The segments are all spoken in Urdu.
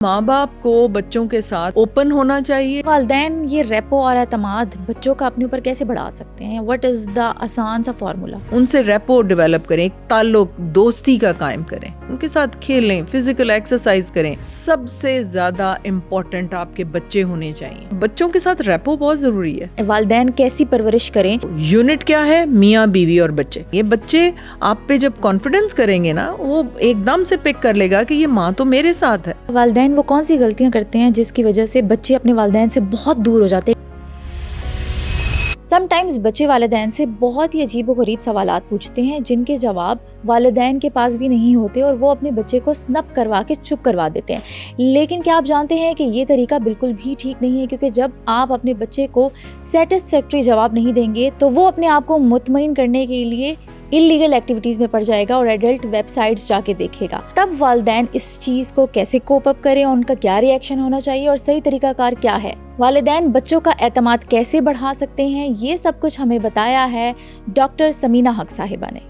ماں باپ کو بچوں کے ساتھ اوپن ہونا چاہیے. والدین یہ ریپو اور اعتماد بچوں کا اپنے اوپر کیسے بڑھا سکتے ہیں؟ وٹ از دا آسان سا فارمولا؟ ان سے ریپو ڈیولپ کریں, ایک تعلق دوستی کا قائم کریں, ان کے ساتھ کھیلیں, فزیکل ایکسرسائز کریں. سب سے زیادہ امپورٹنٹ آپ کے بچے ہونے چاہیے. بچوں کے ساتھ ریپو بہت ضروری ہے. والدین کیسی پرورش کریں؟ یونٹ کیا ہے؟ میاں بیوی اور بچے. یہ بچے آپ پہ جب کانفیڈنس کریں گے نا, وہ ایک دم سے پک کر لے گا کہ یہ ماں تو میرے ساتھ ہے. والدین وہ کون سی غلطیاں کرتے ہیں جس کی وجہ سے بچے اپنے والدین سے بہت دور ہو جاتے ہیں؟ سم ٹائمز بچے والدین سے بہت ہی عجیب و غریب سوالات پوچھتے ہیں جن کے جواب والدین کے پاس بھی نہیں ہوتے, اور وہ اپنے بچے کو سنپ کروا کے چپ کروا دیتے ہیں. لیکن کیا آپ جانتے ہیں کہ یہ طریقہ بالکل بھی ٹھیک نہیں ہے, کیونکہ جب آپ اپنے بچے کو سیٹسفیکٹری جواب نہیں دیں گے تو وہ اپنے آپ کو مطمئن کرنے کے لیے انلیگل ایکٹیویٹیز میں پڑ جائے گا اور ایڈلٹ ویب سائٹس جا کے دیکھے گا. تب والدین اس چیز کو کیسے کوپ اپ کریں, ان کا کیا ری ایکشن ہونا چاہیے اور صحیح طریقہ کار کیا ہے؟ والدین بچوں کا اعتماد کیسے بڑھا سکتے ہیں؟ یہ سب کچھ ہمیں بتایا ہے ڈاکٹر سمینہ حق صاحبہ نے.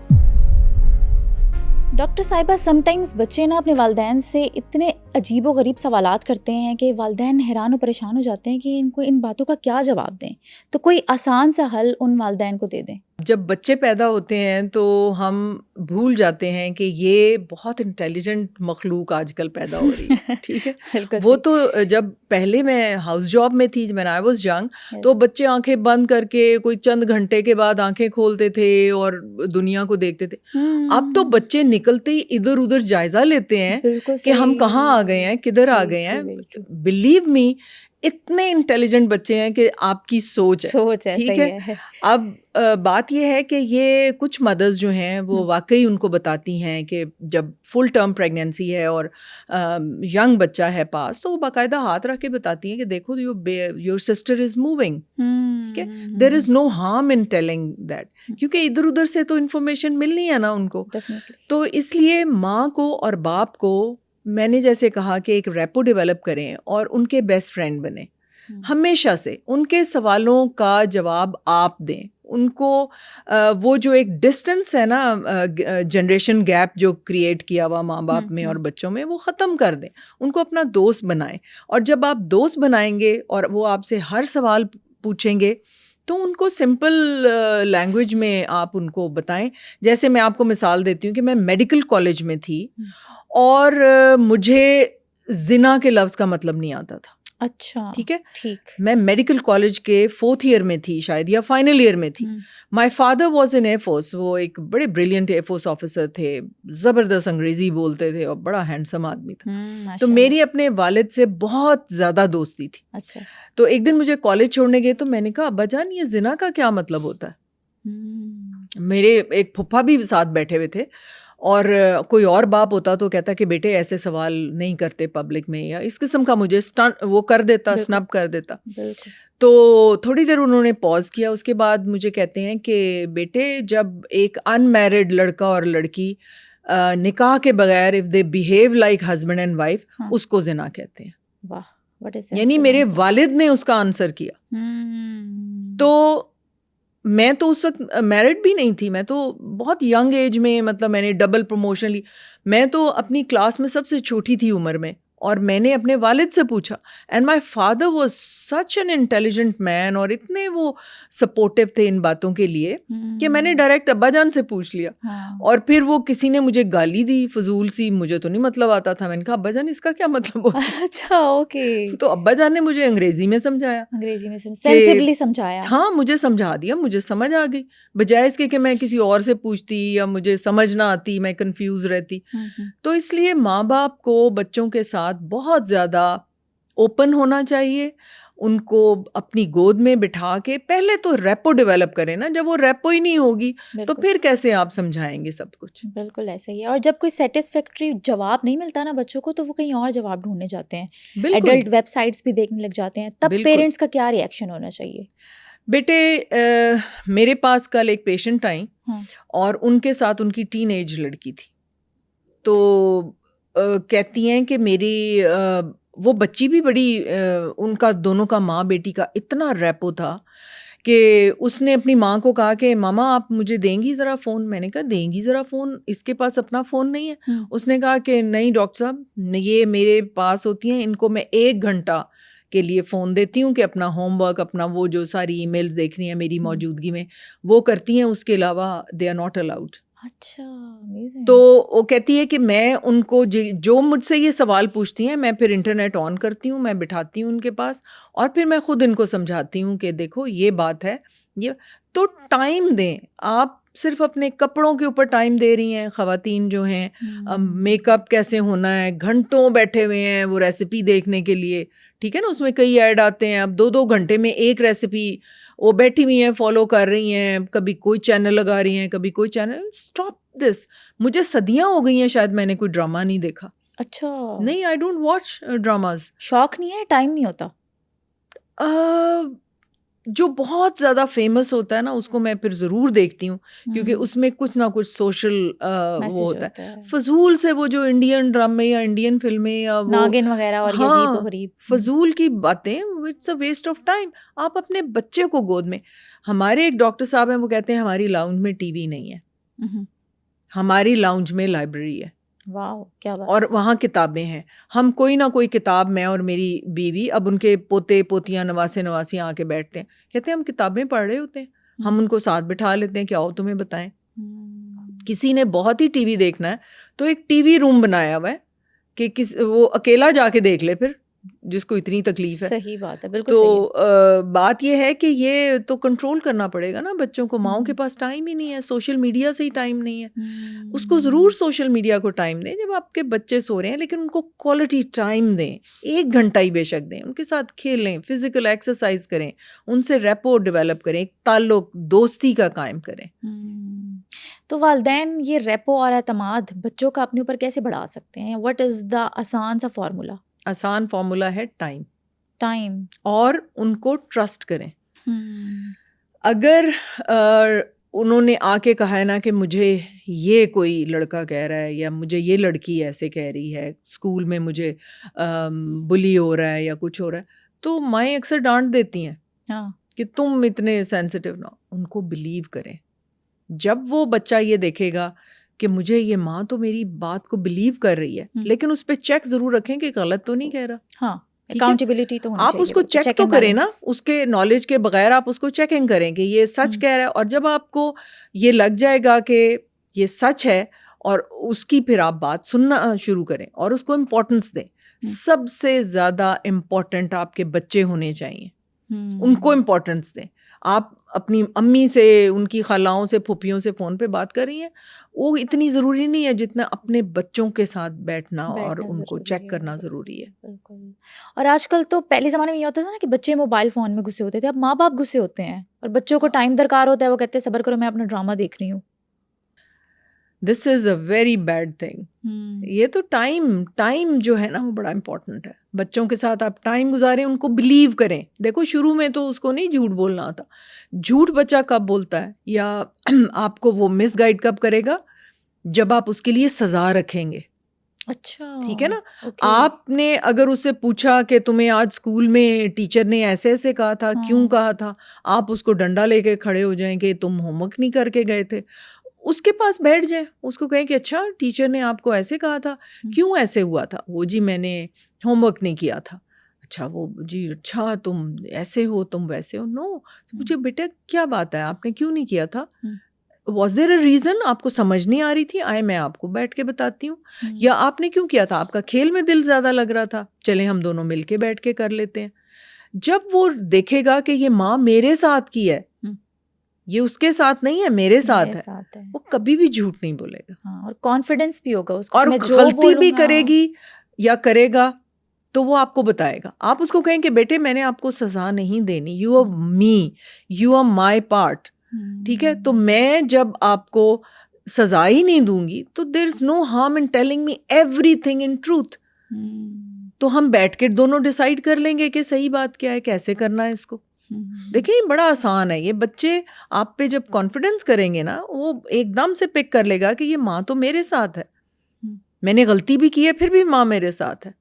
ڈاکٹر صاحبہ, سم ٹائمز بچے نا اپنے والدین سے اتنے عجیب و غریب سوالات کرتے ہیں کہ والدین حیران و پریشان ہو جاتے ہیں کہ ان کو ان باتوں کا کیا جواب دیں. تو کوئی آسان سا حل ان والدین کو دے دیں. جب بچے پیدا ہوتے ہیں تو ہم بھول جاتے ہیں کہ یہ بہت انٹیلیجنٹ مخلوق آج کل پیدا ہو رہی ہے. ٹھیک ہے, وہ تو جب پہلے میں ہاؤس جاب میں تھی, when I was young, تو بچے آنکھیں بند کر کے کوئی چند گھنٹے کے بعد آنکھیں کھولتے تھے اور دنیا کو دیکھتے تھے. اب تو بچے نکلتے ہی ادھر ادھر جائزہ لیتے ہیں کہ ہم کہاں آ گئے ہیں, کدھر آ گئے ہیں. بلیو می, اتنے انٹیلیجنٹ بچے ہیں کہ آپ کی سوچ ہے. ٹھیک ہے, اب بات یہ ہے کہ یہ کچھ مدرز جو ہیں وہ واقعی ان کو بتاتی ہیں کہ جب فل ٹرم پریگنینسی ہے اور ینگ بچہ ہے پاس, تو وہ باقاعدہ ہاتھ رکھ کے بتاتی ہیں کہ دیکھو یور سسٹر از موونگ. ٹھیک ہے, there is no harm in telling that, کیونکہ ادھر ادھر سے تو انفارمیشن ملنی ہے نا ان کو. تو اس لیے ماں کو اور باپ کو میں نے جیسے کہا کہ ایک ریپو ڈیولپ کریں اور ان کے بیسٹ فرینڈ بنیں. ہمیشہ سے ان کے سوالوں کا جواب آپ دیں. ان کو وہ جو ایک ڈسٹنس ہے نا, جنریشن گیپ جو کریٹ کیا ہوا ماں باپ میں اور بچوں میں, وہ ختم کر دیں. ان کو اپنا دوست بنائیں, اور جب آپ دوست بنائیں گے اور وہ آپ سے ہر سوال پوچھیں گے تو ان کو سمپل لینگویج میں آپ ان کو بتائیں. جیسے میں آپ کو مثال دیتی ہوں کہ میں میڈیکل کالج میں تھی اور مجھے زنا کے لفظ کا مطلب نہیں آتا تھا. اچھا, ٹھیک ہے, ٹھیک. میں میڈیکل کالج کے 4th ایئر میں تھی شاید, یا فائنل ایئر میں تھی. مائی father was in air force, وہ ایک بڑے بریلینٹ ایئر فورس آفیسر تھے, زبردست انگریزی بولتے تھے اور بڑا ہینڈسم آدمی تھا. تو میری اپنے والد سے بہت زیادہ دوستی تھی. اچھا, تو ایک دن مجھے کالج چھوڑنے گئے تو میں نے کہا, ابا جان یہ زنا کا کیا مطلب ہوتا ہے؟ میرے ایک پھپھا بھی ساتھ بیٹھے ہوئے تھے, اور کوئی اور باپ ہوتا تو کہتا کہ بیٹے ایسے سوال نہیں کرتے پبلک میں, یا اس قسم کا مجھے وہ کر دیتا, سنپ کر دیتا. تو تھوڑی دیر انہوں نے پاز کیا, اس کے بعد مجھے کہتے ہیں کہ بیٹے جب ایک ان میرڈ لڑکا اور لڑکی نکاح کے بغیر if they behave like husband and wife, اس کو زنا کہتے ہیں. واہ, یعنی میرے والد نے اس کا آنسر کیا. تو میں تو اس وقت میرڈ بھی نہیں تھی, میں تو بہت ینگ ایج میں, مطلب میں نے ڈبل پروموشن لی. میں تو اپنی کلاس میں سب سے چھوٹی تھی عمر میں, اور میں نے اپنے والد سے پوچھا. And my father was such an intelligent man, اور اتنے وہ سپورٹیو تھے ان باتوں کے لیے کہ میں نے ڈائریکٹ ابا جان سے پوچھ لیا. اور پھر وہ کسی نے مجھے گالی دی فضول سی, مجھے تو نہیں مطلب آتا تھا. میں نے کہا ابا جان اس کا کیا مطلب ہوتا ہے؟ اچھا, اوکے. تو ابا جان نے مجھے انگریزی میں سمجھایا, انگریزی میں سینسبلی سمجھایا. ہاں, مجھے سمجھا دیا, مجھے سمجھ آ گئی, بجائے اس کے کہ میں کسی اور سے پوچھتی یا مجھے سمجھ نہ آتی, میں کنفیوز رہتی. تو اس لیے ماں باپ کو بچوں کے ساتھ بہت زیادہ اوپن ہونا چاہیے. ان کو اپنی گود میں بٹھا کے پہلے تو ریپو ڈیولپ کریں نا. جب وہ ریپو ہی نہیں ہوگی تو پھر کیسے آپ سمجھائیں گے سب کچھ؟ بالکل ایسا ہی ہے. اور جب کوئی سیٹسفیکٹری جواب نہیں ملتا نا بچوں کو, تو وہ کہیں اور جواب ڈھونڈنے جاتے ہیں, ایڈلٹ ویب سائٹس بھی دیکھنے لگ جاتے ہیں. تب پیرنٹس کا کیا ری ایکشن ہونا چاہیے؟ بیٹے, میرے پاس کل ایک پیشنٹ آئیں اور ان کے ساتھ ان کی ٹین ایج لڑکی تھی. تو کہتی ہیں کہ میری وہ بچی بھی بڑی, ان کا دونوں کا ماں بیٹی کا اتنا ریپو تھا کہ اس نے اپنی ماں کو کہا کہ ماما آپ مجھے دیں گی ذرا فون. میں نے کہا دیں گی ذرا فون, اس کے پاس اپنا فون نہیں ہے. اس نے کہا کہ نہیں ڈاکٹر صاحب, یہ میرے پاس ہوتی ہیں, ان کو میں 1 گھنٹہ کے لیے فون دیتی ہوں کہ اپنا ہوم ورک, اپنا وہ جو ساری ای میلز دیکھنی ہے میری موجودگی میں وہ کرتی ہیں, اس کے علاوہ دے آر ناٹ الاؤڈ. اچھا. تو وہ کہتی ہے کہ میں ان کو جو مجھ سے یہ سوال پوچھتی ہیں میں پھر انٹرنیٹ آن کرتی ہوں, میں بٹھاتی ہوں ان کے پاس, اور پھر میں خود ان کو سمجھاتی ہوں کہ دیکھو یہ بات ہے یہ. تو ٹائم دیں. آپ صرف اپنے کپڑوں کے اوپر ٹائم دے رہی ہیں خواتین جو ہیں, میک اپ کیسے ہونا ہے, گھنٹوں بیٹھے ہوئے ہیں وہ ریسیپی دیکھنے کے لیے, ٹھیک ہے نا, اس میں کئی ایڈ آتے ہیں, اب 2 گھنٹے میں ایک ریسیپی وہ بیٹھی ہوئی ہیں فالو کر رہی ہیں, کبھی کوئی چینل لگا رہی ہیں کبھی کوئی چینل. Stop this. مجھے صدیاں ہو گئی ہیں شاید میں نے کوئی ڈرامہ نہیں دیکھا. اچھا. نہیں, آئی ڈونٹ واچ ڈراماز. شوق نہیں ہے, ٹائم نہیں ہوتا. جو بہت زیادہ فیمس ہوتا ہے نا اس کو میں پھر ضرور دیکھتی ہوں, کیونکہ اس میں کچھ نہ کچھ سوشل وہ ہوتا ہے. فضول سے وہ جو انڈین ڈرامے یا انڈین فلمیں یا ناگن وغیرہ اور یہ عجیب و غریب فضول کی باتیں, it's a waste of time. آپ اپنے بچے کو گود میں, ہمارے ایک ڈاکٹر صاحب ہیں وہ کہتے ہیں ہماری لاؤنج میں ٹی وی نہیں ہے, ہماری لاؤنج میں لائبریری ہے. واو, کیا بات. اور وہاں کتابیں ہیں. ہم کوئی نہ کوئی کتاب, میں اور میری بیوی, اب ان کے پوتے پوتیاں نواسیاں آ کے بیٹھتے ہیں, کہتے ہیں ہم کتابیں پڑھ رہے ہوتے ہیں, ہم ان کو ساتھ بٹھا لیتے ہیں کہ آؤ تمہیں بتائیں. کسی نے بہت ہی ٹی وی دیکھنا ہے تو ایک ٹی وی روم بنایا ہوا ہے کہ وہ اکیلا جا کے دیکھ لے, پھر جس کو اتنی تکلیف ہے. صحیح بات ہے, بالکل. تو بات یہ ہے کہ یہ تو کنٹرول کرنا پڑے گا نا بچوں کو. ماؤں کے پاس ٹائم ہی نہیں ہے, سوشل میڈیا سے ہی ٹائم نہیں ہے. اس کو ضرور سوشل میڈیا کو ٹائم دیں جب آپ کے بچے سو رہے ہیں, لیکن ان کو کوالٹی ٹائم دیں, 1 گھنٹہ ہی بے شک دیں, ان کے ساتھ کھیلیں, فزیکل ایکسرسائز کریں, ان سے ریپو ڈیولپ کریں, ایک تعلق دوستی کا قائم کریں. تو والدین یہ ریپو اور اعتماد بچوں کا اپنے اوپر کیسے بڑھا سکتے ہیں؟ واٹ از دا آسان سا فارمولا؟ آسان فارمولا ہے ٹائم, اور ان کو ٹرسٹ کریں. اگر انہوں نے آ کے کہا ہے نا کہ مجھے یہ کوئی لڑکا کہہ رہا ہے یا مجھے یہ لڑکی ایسے کہہ رہی ہے, اسکول میں مجھے بلی ہو رہا ہے یا کچھ ہو رہا ہے, تو مائیں اکثر ڈانٹ دیتی ہیں کہ تم اتنے سینسٹیو نہ. ان کو بلیو کریں. جب وہ بچہ یہ دیکھے گا کہ مجھے یہ ماں تو میری بات کو بلیو کر رہی ہے, لیکن اس پہ چیک ضرور رکھیں کہ غلط تو نہیں کہہ رہا. ہاں, اکاؤنٹیبلٹی تو ہونی آپ چاہیے. اس کو چیک تو کریں نا, اس کے نالج کے بغیر آپ اس کو چیکنگ کریں کہ یہ سچ کہہ رہا ہے. اور جب آپ کو یہ لگ جائے گا کہ یہ سچ ہے, اور اس کی پھر آپ بات سننا شروع کریں اور اس کو امپورٹنس دیں. سب سے زیادہ امپورٹنٹ آپ کے بچے ہونے چاہیے, ان کو امپورٹنس دیں. آپ اپنی امی سے, ان کی خالاؤں سے, پھوپھیوں سے فون پہ بات کر رہی ہیں, وہ اتنی ضروری نہیں ہے جتنا اپنے بچوں کے ساتھ بیٹھنا اور ان کو چیک کرنا ضروری ہے. بالکل. اور آج کل تو پہلے زمانے میں یہ ہوتا تھا نا کہ بچے موبائل فون میں گھسے ہوتے تھے, اب ماں باپ گھسے ہوتے ہیں اور بچوں کو ٹائم درکار ہوتا ہے, وہ کہتے ہیں صبر کرو میں اپنا ڈرامہ دیکھ رہی ہوں. دس از اے ویری بیڈ تھنگ. یہ تو ٹائم جو ہے نا وہ بڑا امپورٹنٹ ہے. بچوں کے ساتھ آپ ٹائم گزاریں, ان کو بلیو کریں. دیکھو شروع میں تو اس کو نہیں جھوٹ بولنا آتا. جھوٹ بچہ کب بولتا ہے یا آپ کو وہ مس گائیڈ کب کرے گا, جب آپ اس کے لیے سزا رکھیں گے. اچھا, ٹھیک ہے نا. آپ نے اگر اس سے پوچھا کہ تمہیں آج اسکول میں ٹیچر نے ایسے ایسے کہا تھا, کیوں کہا تھا, آپ اس کو ڈنڈا لے کے کھڑے ہو جائیں کہ تم ہوم ورک نہیں کر کے گئے تھے. اس کے پاس بیٹھ جائیں, اس کو کہیں کہ اچھا ٹیچر نے آپ کو ایسے کہا تھا, کیوں ایسے ہوا تھا؟ وہ جی میں نے ہوم ورک نہیں کیا تھا. اچھا وہ جی اچھا تم ایسے ہو تم ویسے ہو. نو, مجھے بیٹا کیا بات ہے, آپ نے کیوں نہیں کیا تھا؟ Was there a reason? آپ کو سمجھ نہیں آ رہی تھی؟ آئے میں آپ کو بیٹھ کے بتاتی ہوں. یا آپ نے کیوں کیا تھا؟ آپ کا کھیل میں دل زیادہ لگ رہا تھا, چلیں ہم دونوں مل کے بیٹھ کے کر لیتے ہیں. جب وہ دیکھے گا کہ یہ ماں میرے ساتھ کی ہے, یہ اس کے ساتھ نہیں ہے, میرے ساتھ ہے, وہ کبھی بھی جھوٹ نہیں بولے گا. اور کانفیڈنس بھی ہوگا اس کو, اور غلطی بھی کرے گی یا کرے گا تو وہ آپ کو بتائے گا. آپ اس کو کہیں کہ بیٹے میں نے آپ کو سزا نہیں دینی, you are me, you are my part. ٹھیک ہے, تو میں جب آپ کو سزا ہی نہیں دوں گی تو there is no harm in telling me everything in truth. تو ہم بیٹھ کے دونوں ڈیسائیڈ کر لیں گے کہ صحیح بات کیا ہے, کیسے کرنا ہے اس کو. دیکھیں یہ بڑا آسان ہے. یہ بچے آپ پہ جب کانفیڈنس کریں گے نا, وہ ایک دم سے پک کر لے گا کہ یہ ماں تو میرے ساتھ ہے, میں نے غلطی بھی کی ہے پھر بھی ماں میرے ساتھ ہے,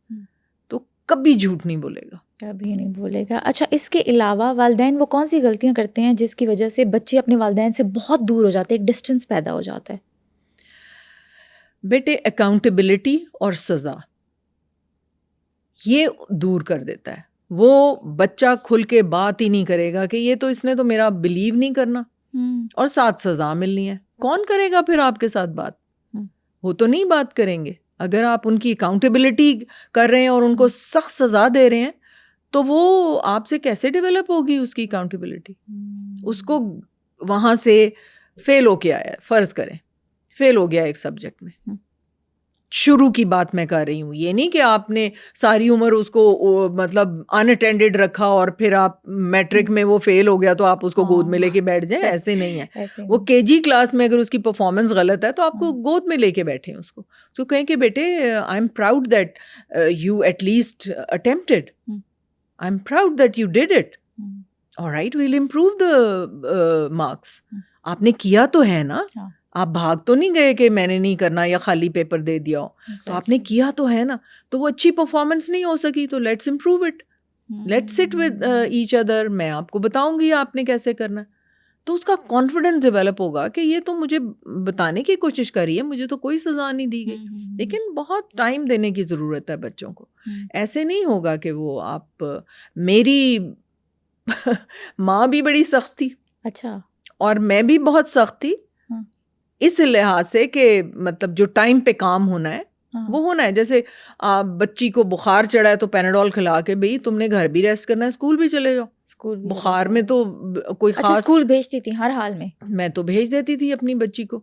تو کبھی جھوٹ نہیں بولے گا. کبھی نہیں بھولے گا. اچھا اس کے علاوہ والدین وہ کون سی غلطیاں کرتے ہیں جس کی وجہ سے بچے اپنے والدین سے بہت دور ہو جاتے ہیں, ایک ڈسٹینس پیدا ہو جاتا ہے؟ بیٹے اکاؤنٹیبلٹی اور سزا یہ دور کر دیتا ہے. وہ بچہ کھل کے بات ہی نہیں کرے گا کہ یہ تو اس نے تو میرا بلیو نہیں کرنا اور ساتھ سزا ملنی ہے. کون کرے گا پھر آپ کے ساتھ بات؟ وہ تو نہیں بات کریں گے. اگر آپ ان کی اکاؤنٹیبلٹی کر رہے ہیں اور ان کو سخت سزا دے رہے ہیں تو وہ آپ سے کیسے ڈیولپ ہوگی اس کی اکاؤنٹیبلٹی؟ اس کو وہاں سے فیل ہو کے آیا, فرض کریں فیل ہو گیا ایک سبجیکٹ میں, شروع کی بات میں کر رہی ہوں, یہ نہیں کہ آپ نے ساری عمر اس کو مطلب ان اٹینڈڈ رکھا اور پھر آپ میٹرک میں وہ فیل ہو گیا تو آپ اس کو گود میں لے کے بیٹھ جائیں, ایسے نہیں ہے. وہ کے جی کلاس میں اگر اس کی پرفارمنس غلط ہے تو آپ کو گود میں لے کے بیٹھیں, اس کو کہیں کہ بیٹے I am proud that you at least attempted, I am proud that you did it, alright we'll improve the marks. آپ نے کیا تو ہے نا, آپ بھاگ تو نہیں گئے کہ میں نے نہیں کرنا یا خالی پیپر دے دیا ہو, تو آپ نے کیا تو ہے نا. تو وہ اچھی پرفارمنس نہیں ہو سکی تو let's improve it, let's sit with each other, میں آپ کو بتاؤں گی آپ نے کیسے کرنا ہے. تو اس کا کانفیڈنس ڈیولپ ہوگا کہ یہ تو مجھے بتانے کی کوشش کری ہے, مجھے تو کوئی سزا نہیں دی گئی. لیکن بہت ٹائم دینے کی ضرورت ہے بچوں کو. ایسے نہیں ہوگا کہ وہ آپ, میری ماں بھی بڑی سخت تھی, اچھا, اور میں بھی بہت سخت تھی اس لحاظ سے کہ مطلب جو ٹائم پہ کام ہونا ہے وہ ہونا ہے. جیسے بچی کو بخار چڑھا ہے تو پیناڈول کھلا کے بھئی تم نے گھر بھی ریسٹ کرنا ہے, اسکول بھی چلے جاؤ. بخار میں تو کوئی خاص, اسکول بھیجتی تھی ہر حال میں تو بھیج دیتی تھی اپنی بچی کو.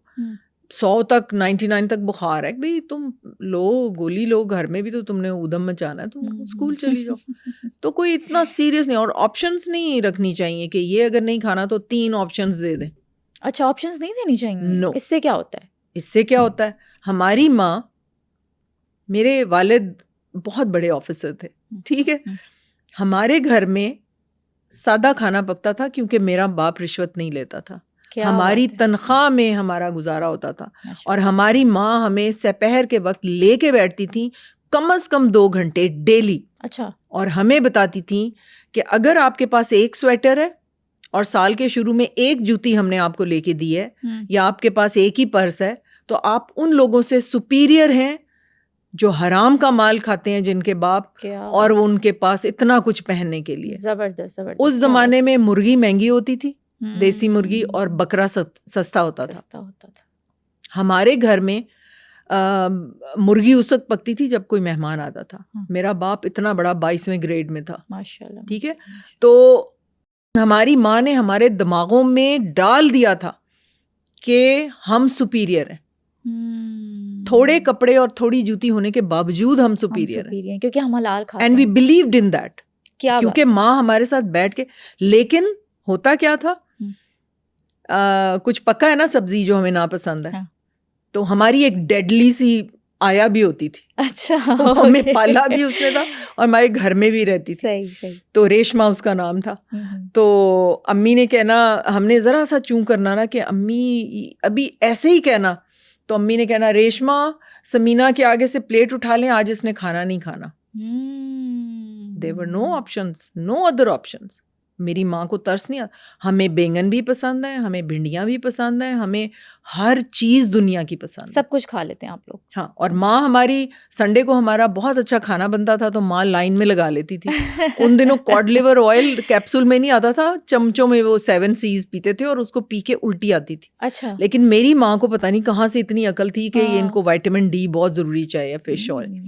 100 تک 99 تک بخار ہے, بھئی تم لو گولی لو, گھر میں بھی تو تم نے ادھم مچانا ہے, تم اسکول چلی جاؤ. تو کوئی اتنا سیریس نہیں, اور آپشنس نہیں رکھنی چاہیے کہ یہ اگر نہیں کھانا تو 3 آپشنس دے دیں. اچھا, آپشنز نہیں دینی چاہیے؟ نو. اس سے کیا ہوتا ہے؟ اس سے کیا ہوتا ہے, ہماری ماں, میرے والد بہت بڑے آفیسر تھے, ٹھیک ہے, ہمارے گھر میں سادہ کھانا پکتا تھا کیونکہ میرا باپ رشوت نہیں لیتا تھا. ہماری تنخواہ میں ہمارا گزارا ہوتا تھا, اور ہماری ماں ہمیں سپہر کے وقت لے کے بیٹھتی تھی کم از کم 2 گھنٹے ڈیلی. اچھا, اور ہمیں بتاتی تھیں کہ اگر آپ کے پاس ایک سویٹر ہے اور سال کے شروع میں ایک جوتی ہم نے آپ کو لے کے دی ہے, یا آپ کے پاس ایک ہی پرس ہے, تو آپ ان لوگوں سے سپیریئر ہیں جو حرام کا مال کھاتے ہیں, جن کے باپ اور وہ ان کے پاس اتنا کچھ پہننے کے لیے. زبردست. اس زمانے میں مرغی مہنگی ہوتی تھی, دیسی مرغی, اور بکرا سستا ہوتا تھا. ہمارے گھر میں مرغی اس وقت پکتی تھی جب کوئی مہمان آتا تھا. میرا باپ اتنا بڑا 22ویں گریڈ میں تھا, ماشاءاللہ, ٹھیک ہے. تو ہماری ماں نے ہمارے دماغوں میں ڈال دیا تھا کہ ہم سپیریئر ہیں, تھوڑے کپڑے اور تھوڑی جوتی ہونے کے باوجود ہم سپیریئر ہیں کیونکہ ہم حلال کھاتے ہیں, and we believed in that. کیونکہ ماں ہمارے ساتھ بیٹھ کے, لیکن ہوتا کیا تھا, کچھ پکا ہے نا سبزی جو ہمیں ناپسند ہے, تو ہماری ایک ڈیڈلی سی آیا بھی ہوتی تھی. اچھا, ہمیں پالا بھی اس نے تھا اور ہمارے گھر میں بھی رہتی تھی. صحیح. تو ریشما اس کا نام تھا. تو امی نے کہنا, ہم نے ذرا سا چوں کرنا نا کہ امی ابھی ایسے ہی کہنا, تو امی نے کہنا ریشما سمینا کے آگے سے پلیٹ اٹھا لیں, آج اس نے کھانا نہیں کھانا. There were no options, no other options. میری ماں کو ترس نہیں آتا. ہمیں بینگن بھی پسند ہے, ہمیں بھنڈیاں بھی پسند ہیں, ہمیں ہر چیز دنیا کی پسند ہے, سب کچھ کھا لیتے ہیں آپ لوگ. ہاں, اور ماں ہماری سنڈے کو ہمارا بہت اچھا کھانا بنتا تھا تو ماں لائن میں لگا لیتی تھی. ان دنوں کارڈ لیور آئل کیپسول میں نہیں آتا تھا, چمچوں میں وہ 7 C's پیتے تھے اور اس کو پی کے الٹی آتی تھی. اچھا, لیکن میری ماں کو پتہ نہیں کہاں سے اتنی عقل تھی کہ ان کو وائٹامن ڈی بہت ضروری چاہیے, فش آئل.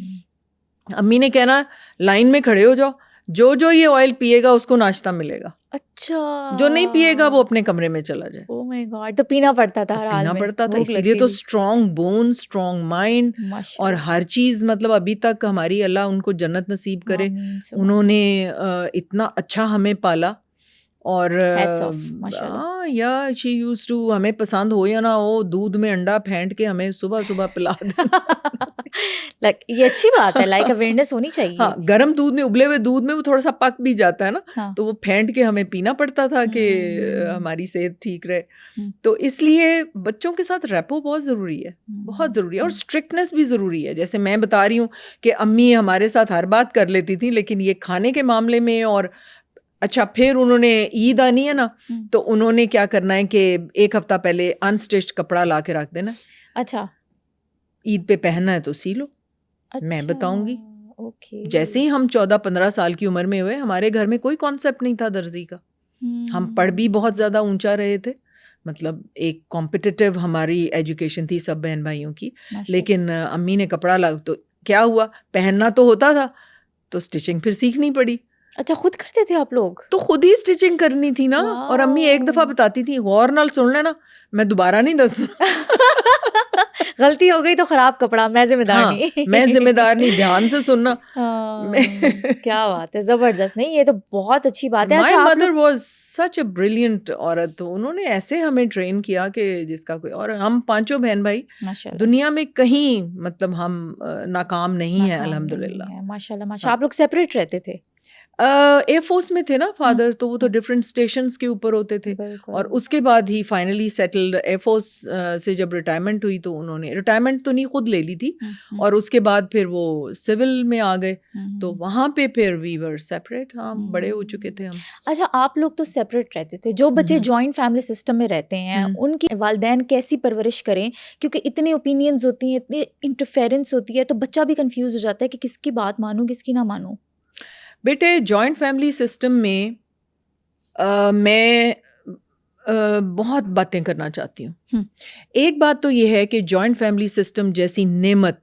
امی نے کہنا لائن میں کھڑے ہو جاؤ, جو یہ آئل پیے گا اس کو ناشتہ ملے گا. اچھا, جو نہیں پیے گا وہ اپنے کمرے میں چلا جائے. او مائی گاڈ, تو پینا پڑتا تھا, پینا پڑتا تھا. اسی لیے تو اسٹرانگ بون, اسٹرانگ مائنڈ, اور ہر چیز, مطلب ابھی تک ہماری اللہ ان کو جنت نصیب کرے, انہوں نے اتنا اچھا ہمیں پالا. اور یا شی یوز ٹو, ہمیں پسند ہو یا نہ ہو, دودھ میں انڈا پھینٹ کے ہمیں صبح صبح پلا دینا. یہ اچھی بات ہے, لائک اویئرنیس ہونی چاہیے. ہاں, گرم دودھ میں, ابلے ہوئے دودھ میں وہ تھوڑا سا پک بھی جاتا ہے نا, تو وہ پھینٹ کے ہمیں پینا پڑتا تھا کہ ہماری صحت ٹھیک رہے. تو اس لیے بچوں کے ساتھ ریپو بہت ضروری ہے, بہت ضروری ہے, اور اسٹرکٹنیس بھی ضروری ہے. جیسے میں بتا رہی ہوں کہ امی ہمارے ساتھ ہر بات کر لیتی تھی, لیکن یہ کھانے کے معاملے میں, اور اچھا پھر انہوں نے عید آنی ہے نا, تو انہوں نے کیا کرنا ہے کہ ایک ہفتہ پہلے انسٹچڈ کپڑا لا کے رکھ دینا. اچھا, عید پہ پہننا ہے تو سی لو. میں بتاؤں گی, جیسے ہی ہم 14-15 سال کی عمر میں ہوئے, ہمارے گھر میں کوئی کانسیپٹ نہیں تھا درزی کا. ہم پڑھ بھی بہت زیادہ اونچا رہے تھے, مطلب ایک کمپٹیٹیو ہماری ایجوکیشن تھی سب بہن بھائیوں کی. لیکن امی نے کپڑا لا, تو کیا ہوا, پہننا تو ہوتا تھا, تو اسٹچنگ پھر سیکھنی پڑی. اچھا, خود کرتے تھے آپ لوگ؟ تو خود ہی اسٹچنگ کرنی تھی نا. اور امی ایک دفعہ بتاتی تھی, غور نال سن لینا, میں دوبارہ نہیں دسنا. غلطی ہو گئی تو خراب کپڑا, میں ذمہ دار نہیں. میں ذمہ دار نہیں, دھیان سے سننا. کیا بات ہے, زبردست. نہیں, یہ تو بہت اچھی بات ہے. My mother was such a brilliant عورت, تو انہوں نے ایسے ہمیں ٹرین کیا کہ جس کا کوئی, اور ہم 5 بہن بھائی دنیا میں کہیں مطلب ہم ناکام نہیں ہیں الحمدللہ. ماشاء اللہ ماشاء اللہ. آپ لوگ سیپریٹ رہتے تھے؟ ایئر فورس میں تھے نا فادر, تو وہ تو ڈفرینٹ اسٹیشنس کے اوپر ہوتے تھے. اور اس کے بعد ہی فائنلی سیٹلڈ. ایئر فورس سے جب ریٹائرمنٹ ہوئی تو انہوں نے ریٹائرمنٹ تو نہیں خود لے لی تھی, اور اس کے بعد پھر وہ سول میں آ گئے, تو وہاں پہ پھر وی ور سیپریٹ. ہاں, بڑے ہو چکے تھے ہم. اچھا, آپ لوگ تو سیپریٹ رہتے تھے. جو بچے جوائنٹ فیملی سسٹم میں رہتے ہیں, ان کی والدین کیسی پرورش کریں؟ کیونکہ اتنے اوپینینز ہوتی ہیں, اتنی انٹرفیرنس ہوتی ہے, تو بچہ بھی کنفیوز ہو جاتا ہے کہ کس کی بات مانوں کس کی نہ مانوں. بیٹے, جوائنٹ فیملی سسٹم میں میں بہت باتیں کرنا چاہتی ہوں. ایک بات تو یہ ہے کہ جوائنٹ فیملی سسٹم جیسی نعمت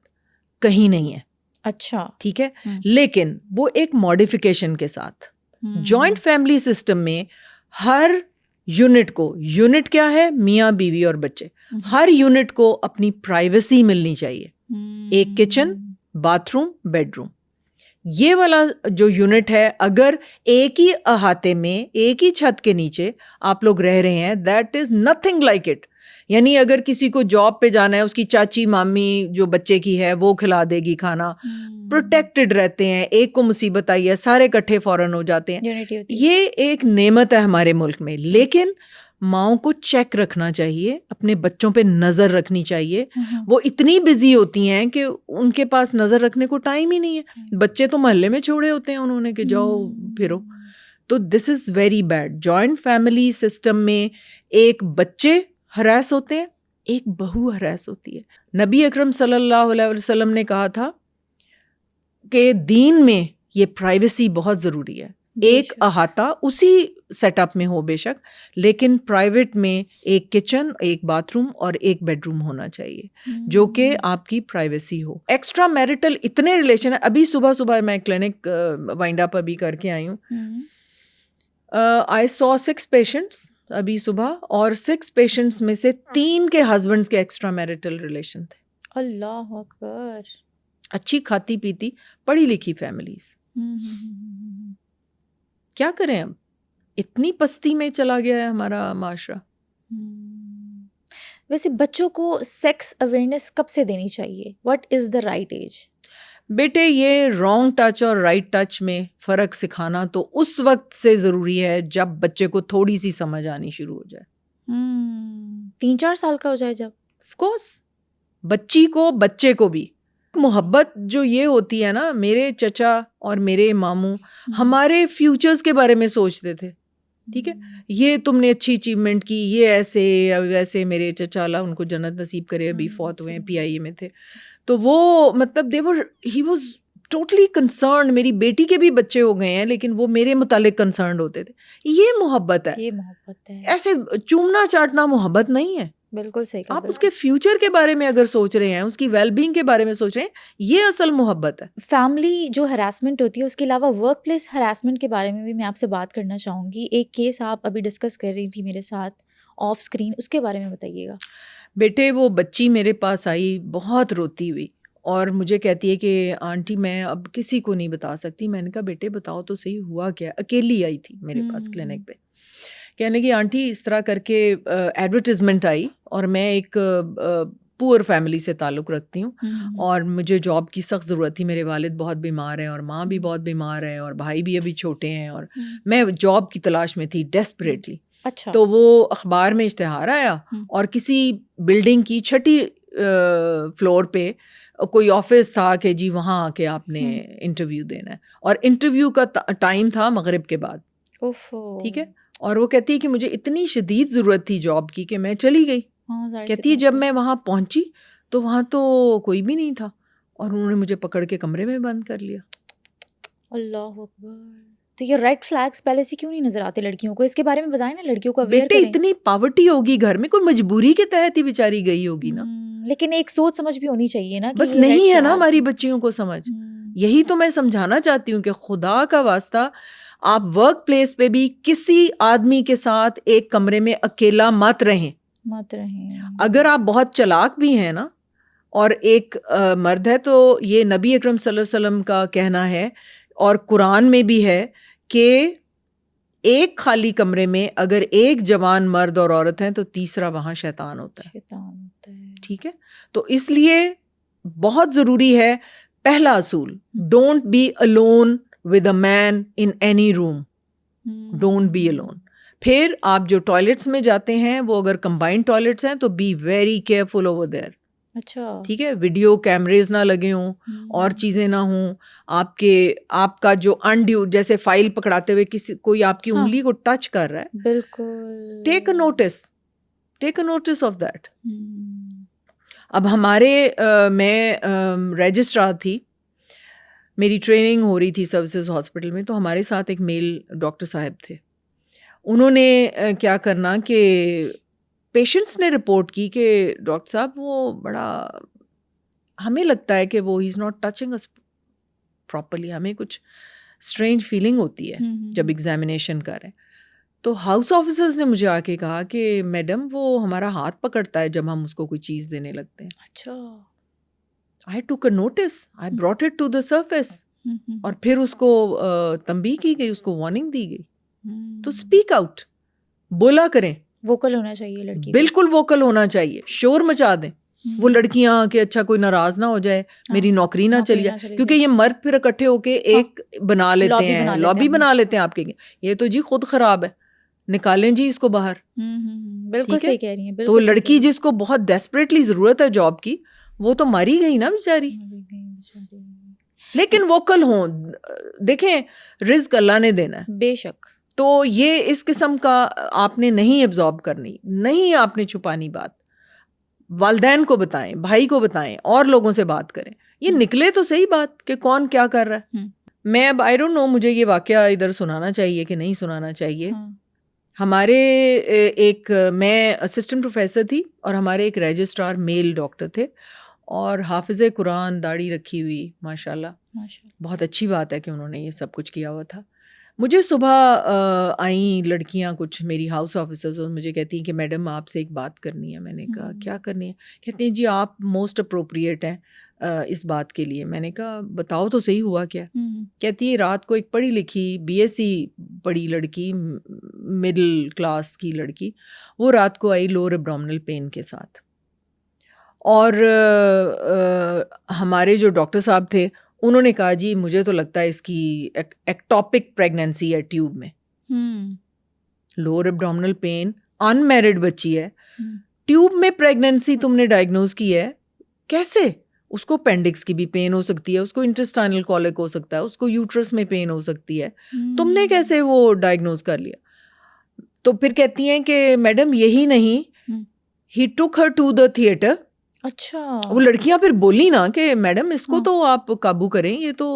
کہیں نہیں ہے. اچھا, ٹھیک ہے, لیکن وہ ایک ماڈیفیکیشن کے ساتھ. جوائنٹ فیملی سسٹم میں ہر یونٹ کو, یونٹ کیا ہے, میاں بیوی اور بچے, ہر یونٹ کو اپنی پرائیویسی ملنی چاہیے. ایک kitchen, bath room, bed room, یہ والا جو یونٹ ہے, اگر ایک ہی احاطے میں ایک ہی چھت کے نیچے آپ لوگ رہ رہے ہیں, that is nothing like it. یعنی اگر کسی کو جاب پہ جانا ہے, اس کی چاچی مامی جو بچے کی ہے وہ کھلا دے گی کھانا, پروٹیکٹڈ رہتے ہیں. ایک کو مصیبت آئی ہے, سارے کٹھے فوراً ہو جاتے ہیں. یہ ایک نعمت ہے ہمارے ملک میں. لیکن ماؤں کو چیک رکھنا چاہیے, اپنے بچوں پہ نظر رکھنی چاہیے. وہ اتنی بزی ہوتی ہیں کہ ان کے پاس نظر رکھنے کو ٹائم ہی نہیں ہے. بچے تو محلے میں چھوڑے ہوتے ہیں انہوں نے کہ جاؤ پھرو. تو this is very bad. Joint family system میں ایک بچے ہراس ہوتے ہیں, ایک بہو ہراس ہوتی ہے. نبی اکرم صلی اللہ علیہ وسلم نے کہا تھا کہ دین میں یہ پرائیویسی بہت ضروری ہے. ایک احاطہ اسی سیٹ اپ میں ہو بے شک, لیکن پرائیویٹ میں ایک کچن, ایک باتھ روم اور ایک بیڈ روم ہونا چاہیے, جو کہ آپ کی پرائیویسی ہو. ایکسٹرا میرٹل اتنے ریلیشن ہیں. ابھی صبح میں کلینک وائنڈ اپ ابھی کر کے آئی ہوں. آئی سو 6 پیشنٹس ابھی صبح, اور 6 پیشنٹس میں سے 3 کے ہسبینڈس کے ایکسٹرا میرٹل ریلیشن تھے. اللہ اکبر. اچھی کھاتی پیتی پڑھی لکھی فیملیز. کیا کریں, اب اتنی پستی میں چلا گیا ہے ہمارا معاشرہ. ویسے بچوں کو سیکس اویئرنیس کب سے دینی چاہیے؟ What is the right age? بیٹے, یہ رانگ ٹچ اور رائٹ ٹچ میں فرق سکھانا تو اس وقت سے ضروری ہے جب بچے کو تھوڑی سی سمجھ آنی شروع ہو جائے. 3-4 سال کا ہو جائے جب. آف کورس, بچی کو, بچے کو بھی. محبت جو یہ ہوتی ہے نا, میرے چچا اور میرے ماموں ہمارے فیوچرز کے بارے میں سوچتے تھے. ٹھیک ہے, یہ تم نے اچھی اچیومنٹ کی, یہ ایسے ویسے. میرے چچا اللہ ان کو جنت نصیب کرے, ابھی فوت ہوئے ہیں, PIA میں تھے. تو وہ مطلب ہی واز ٹوٹلی کنسرنڈ. میری بیٹی کے بھی بچے ہو گئے ہیں, لیکن وہ میرے متعلق کنسرنڈ ہوتے تھے. یہ محبت ہے. یہ محبت ہے. ایسے چومنا چاٹنا محبت نہیں ہے. بالکل صحیح. آپ اس کے فیوچر کے بارے میں اگر سوچ رہے ہیں, اس کی ویل بینگ کے بارے میں سوچ رہے ہیں, یہ اصل محبت ہے. فیملی جو ہراسمنٹ ہوتی ہے, اس کے علاوہ ورک پلیس ہراسمنٹ کے بارے میں بھی میں آپ سے بات کرنا چاہوں گی. ایک کیس آپ ابھی ڈسکس کر رہی تھی میرے ساتھ آف اسکرین, اس کے بارے میں بتائیے گا. بیٹے, وہ بچی میرے پاس آئی بہت روتی ہوئی, اور مجھے کہتی ہے کہ آنٹی میں اب کسی کو نہیں بتا سکتی. میں نے کہا بیٹے بتاؤ تو صحیح ہوا کیا. اکیلی آئی تھی میرے پاس کلینک پہ. کہنے کی آنٹی اس طرح کر کے ایڈورٹیزمنٹ آئی, اور میں ایک پور فیملی سے تعلق رکھتی ہوں اور مجھے جاب کی سخت ضرورت تھی. میرے والد بہت بیمار ہیں اور ماں بھی بہت بیمار ہے اور بھائی بھی ابھی چھوٹے ہیں اور میں جاب کی تلاش میں تھی ڈیسپریٹلی. اچھا. تو وہ اخبار میں اشتہار آیا اور کسی بلڈنگ کی 6ٹھی فلور پہ کوئی آفس تھا کہ جی وہاں آ کے آپ نے انٹرویو دینا ہے اور انٹرویو کا ٹائم تھا مغرب کے بعد. ٹھیک ہے. اور وہ کہتی ہے کہ مجھے اتنی شدید ضرورت تھی جاب کی کہ میں چلی گئی. کہتی ہے جب میں وہاں پہنچی تو وہاں تو کوئی بھی نہیں تھا اور انہوں نے مجھے پکڑ کے کمرے میں بند کر لیا. اللہ اکبر. تو یہ ریڈ فلیگز پہلے سے کیوں نہیں نظر آتے لڑکیوں کو؟ اس کے بارے میں بتائیں نا, لڑکیوں کو اویئر بیٹے کریں. اتنی پاورٹی ہوگی گھر میں, کوئی مجبوری کے تحت ہی بیچاری گئی ہوگی نا. لیکن ایک سوچ سمجھ بھی ہونی چاہیے نا. بس نہیں ہے نا ہماری بچیوں کو سمجھ. یہی تو میں سمجھانا چاہتی ہوں کہ خدا کا واسطہ آپ ورک پلیس پہ بھی کسی آدمی کے ساتھ ایک کمرے میں اکیلا مت رہیں. اگر آپ بہت چلاک بھی ہیں نا اور ایک مرد ہے تو یہ نبی اکرم صلی اللہ علیہ وسلم کا کہنا ہے اور قرآن میں بھی ہے کہ ایک خالی کمرے میں اگر ایک جوان مرد اور عورت ہیں تو تیسرا وہاں شیطان ہوتا ہے. ٹھیک ہے. تو اس لیے بہت ضروری ہے پہلا اصول, don't be alone with a man in any room. Don't be alone. پھر آپ جو ٹوائلٹس میں جاتے ہیں وہ اگر کمبائنڈ ٹوائلٹس ہیں تو be very careful over there. اچھا. ٹھیک ہے. ویڈیو کیمریز نہ لگے ہوں اور چیزیں نہ ہوں. آپ کا جو انڈیو جیسے فائل پکڑاتے ہوئے کسی کوئی آپ کی انگلی کو ٹچ کر رہا ہے, بالکل ٹیک اے نوٹس آف دیٹ. اب میں رجسٹرار تھی, میری ٹریننگ ہو رہی تھی سروسز ہاسپٹل میں, تو ہمارے ساتھ ایک میل ڈاکٹر صاحب تھے. انہوں نے کیا کرنا کہ پیشنٹس نے رپورٹ کی کہ ڈاکٹر صاحب وہ بڑا, ہمیں لگتا ہے کہ وہ ہی از ناٹ ٹچنگ اس پراپرلی, ہمیں کچھ اسٹرینج فیلنگ ہوتی ہے جب ایگزامینیشن کر رہے ہیں. تو ہاؤس آفیسرز نے مجھے آ کے کہا کہ میڈم وہ ہمارا ہاتھ پکڑتا ہے جب ہم اس کو کوئی چیز دینے لگتے ہیں. اچھا. I took a notice, I brought it to the surface. اور پھر اس کو تنبیہ کی گئی, اس کو وارننگ دی گئی. تو اسپیک آؤٹ, بولا کریں. ووکل ہونا چاہیے لڑکی, بالکل ووکل ہونا چاہیے, شور مچا دیں. وہ لڑکیاں کہ اچھا کوئی ناراض نہ ہو جائے, میری نوکری نہ چلی جائے, کیونکہ یہ مرد پھر اکٹھے ہو کے ایک بنا لیتے ہیں, لابی بنا لیتے ہیں آپ کے. یہ تو جی خود خراب ہے, نکالیں جی اس کو باہر. بالکل صحیح کہہ رہی ہیں. تو لڑکی جس کو بہت ڈیسپریٹلی ضرورت ہے جاب کی, وہ تو ماری گئی نا بیچاری. لیکن ووکل ہوں. دیکھیں رزق اللہ نے دینا ہے, بے شک. تو یہ اس قسم کا آپ نے نہیں ایبزارب کرنی, نہیں آپ نے چھپانی بات. والدین کو بتائیں, بھائی کو بتائیں, اور لوگوں سے بات کریں. یہ نکلے تو صحیح بات کہ کون کیا کر رہا ہے. میں اب آئی ڈونٹ نو مجھے یہ واقعہ ادھر سنانا چاہیے کہ نہیں سنانا چاہیے. ہمارے میں اسسٹنٹ پروفیسر تھی اور ہمارے ایک رجسٹرار میل ڈاکٹر تھے اور حافظ قرآن, داڑھی رکھی ہوئی, ماشاء اللہ بہت اچھی بات ہے کہ انہوں نے یہ سب کچھ کیا ہوا تھا. مجھے صبح آئیں لڑکیاں کچھ میری ہاؤس آفیسرز, اور مجھے کہتی ہیں کہ میڈم آپ سے ایک بات کرنی ہے. میں نے کہا کیا کرنی ہے؟ کہتی ہیں جی آپ موسٹ اپروپریٹ ہیں اس بات کے لیے. میں نے کہا بتاؤ تو صحیح ہوا کیا. کہتی ہے رات کو ایک پڑھی لکھی BSc پڑھی لڑکی, مڈل کلاس کی لڑکی, وہ رات کو آئی لوور ایبڈومنل پین کے ساتھ. اور ہمارے جو ڈاکٹر صاحب تھے انہوں نے کہا جی مجھے تو لگتا ہے اس کی ایکٹوپک پریگنینسی ہے ٹیوب میں. لوور ایبڈومنل پین, ان میرڈ بچی ہے, ٹیوب میں پریگنینسی تم نے ڈائگنوز کی ہے کیسے؟ اس کو اپینڈکس کی بھی پین ہو سکتی ہے, اس کو انٹسٹائنل کولک ہو سکتا ہے, اس کو یوٹرس میں پین ہو سکتی ہے, تم نے کیسے وہ ڈائگنوز کر لیا؟ تو پھر کہتی ہیں کہ میڈم یہی نہیں, ہی ٹک ہر ٹو دا تھیٹر. اچھا. وہ لڑکیاں پھر بولی نا کہ میڈم اس کو تو آپ قابو کریں, یہ تو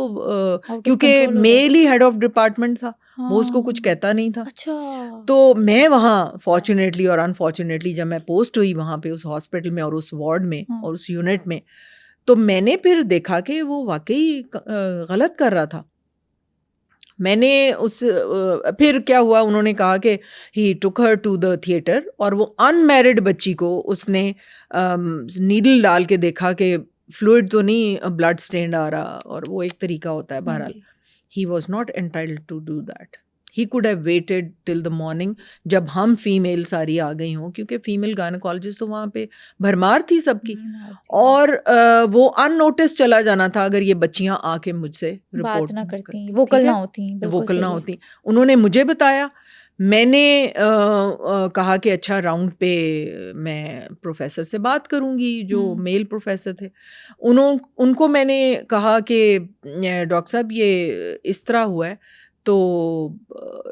کیونکہ میل ہی ہیڈ آف ڈپارٹمنٹ تھا, وہ اس کو کچھ کہتا نہیں تھا. اچھا. تو میں وہاں فارچونیٹلی اور انفارچونیٹلی جب میں پوسٹ ہوئی وہاں پہ اس ہاسپٹل میں اور اس وارڈ میں اور اس یونٹ میں, تو میں نے پھر دیکھا کہ وہ واقعی غلط کر رہا تھا. میں نے پھر کیا ہوا, انہوں نے کہا کہ ہی ٹک ہر ٹو دا تھیٹر, اور وہ ان میرڈ بچی کو اس نے نیڈل ڈال کے دیکھا کہ فلوئڈ تو نہیں, بلڈ اسٹینڈ آ رہا, اور وہ ایک طریقہ ہوتا ہے. بہرحال he was not entitled to do that. He could have waited till the morning جب ہم فیمیل ساری آ گئی ہوں, کیونکہ فیمیل گائنیکالوجسٹ تو وہاں پہ بھرمار تھی سب کی, اور وہ ان نوٹس چلا جانا تھا اگر یہ بچیاں آ کے مجھ سے رپورٹ نہ کرتی, ووکل نہ ہوتی. انہوں نے مجھے بتایا, میں نے کہا کہ اچھا راؤنڈ پہ میں پروفیسر سے بات کروں گی جو میل پروفیسر تھے. ان کو میں نے کہا کہ ڈاکٹر صاحب یہ اس طرح ہوا ہے, تو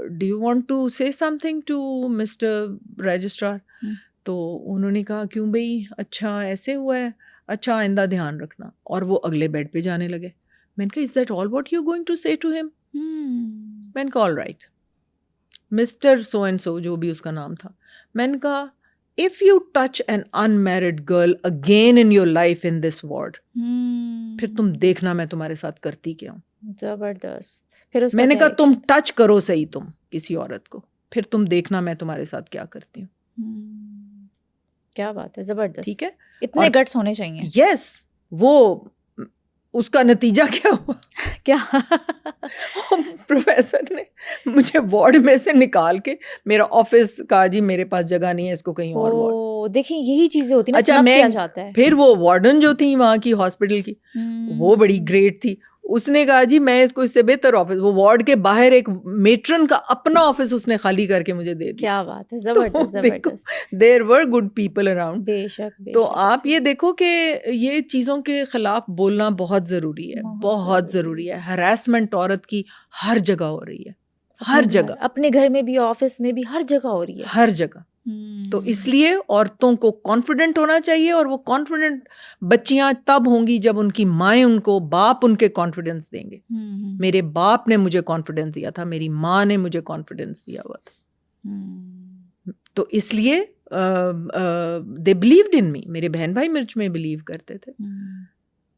do you want to say something to mister registrar. تو انہوں نے کہا کیوں بھائی, اچھا ایسے ہوا ہے, اچھا آئندہ دھیان رکھنا. اور وہ اگلے بیڈ پہ جانے لگے. میں نے کہا is that all what you going to say to him? میں نے کہا all right mister so and so, جو بھی اس کا نام تھا. میں نے کہا if you touch an unmarried girl again in your life in this ward, پھر تم دیکھنا میں تمہارے ساتھ کرتی کیا ہوں. زبردست. میں نے کہا تم ٹچ کرو صحیح تم کسی عورت کو, پھر تم دیکھنا میں تمہارے ساتھ کیا کرتی ہوں. کیا بات ہے, زبردست. ٹھیک ہے, اتنے گٹس ہونے چاہیے. یس, وہ اس کا نتیجہ کیا ہوا, کیا پروفیسر نے مجھے وارڈ میں سے نکال کے میرا آفس کہا جی میرے پاس جگہ نہیں ہے, اس کو کہیں اور وارڈ. دیکھیں یہی چیزیں ہوتی ہیں. اچھا میں پھر وہ وارڈن جو تھی وہاں کی ہاسپٹل کی, وہ بڑی گریٹ تھی. اس نے کہا جی میں اس کو اس سے بہتر آفس, وہ وارڈ کے باہر ایک میٹرن کا اپنا آفس اس نے خالی کر کے مجھے دے دیا. کیا بات ہے, زبردست زبردست. دیر ور گڈ پیپل اراؤنڈ. بے شک. تو آپ یہ دیکھو کہ یہ چیزوں کے خلاف بولنا بہت ضروری ہے, بہت ضروری ہے. ہراسمنٹ عورت کی ہر جگہ ہو رہی ہے, ہر جگہ, اپنے گھر میں بھی, آفس میں بھی, ہر جگہ ہو رہی ہے, ہر جگہ. تو اس لیے عورتوں کو کانفیڈنٹ ہونا چاہیے, اور وہ کانفیڈنٹ بچیاں تب ہوں گی جب ان کی مائیں ان کو, باپ ان کے کانفیڈنس دیں گے. میرے باپ نے مجھے کانفیڈنس دیا تھا, میری ماں نے مجھے کانفیڈنس دیا ہوا تھا. تو اس لیے دے بلیوڈ ان می, میرے بہن بھائی مجھ میں بلیو کرتے تھے.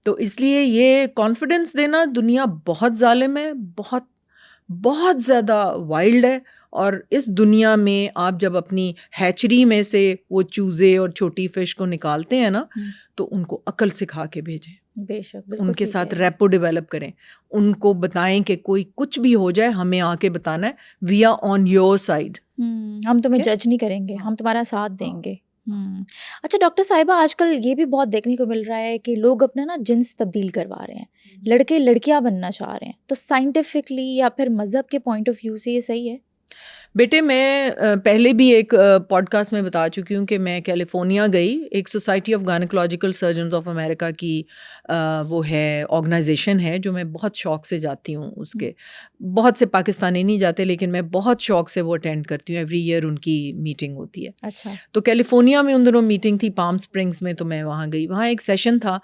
تو اس لیے یہ کانفیڈنس دینا, دنیا بہت ظالم ہے, بہت بہت زیادہ وائلڈ ہے. اور اس دنیا میں آپ جب اپنی ہیچری میں سے وہ چوزے اور چھوٹی فش کو نکالتے ہیں نا, تو ان کو عقل سکھا کے بھیجیں. بے شک, ان کے ساتھ ریپو ڈیولپ کریں, ان کو بتائیں کہ کوئی کچھ بھی ہو جائے ہمیں آ کے بتانا ہے, we are on your side, ہم تمہیں جج نہیں کریں گے, ہم تمہارا ساتھ دیں گے. اچھا ڈاکٹر صاحبہ, آج کل یہ بھی بہت دیکھنے کو مل رہا ہے کہ لوگ اپنا نا جنس تبدیل کروا رہے ہیں, لڑکے لڑکیاں بننا چاہ رہے ہیں. تو سائنٹیفکلی یا پھر مذہب کے پوائنٹ آف ویو سے یہ صحیح ہے؟ بیٹے میں پہلے بھی ایک پوڈ کاسٹ میں بتا چکی ہوں کہ میں کیلیفورنیا گئی, ایک society of gynaecological surgeons of America کی وہ ہے آرگنائزیشن ہے, جو میں بہت شوق سے جاتی ہوں. اس کے بہت سے پاکستانی نہیں جاتے, لیکن میں بہت شوق سے وہ اٹینڈ کرتی ہوں. ایوری ایئر ان کی میٹنگ ہوتی ہے. اچھا. تو کیلیفورنیا میں ان دنوں میٹنگ تھی, پام اسپرنگس میں, تو میں وہاں گئی. وہاں ایک سیشن تھا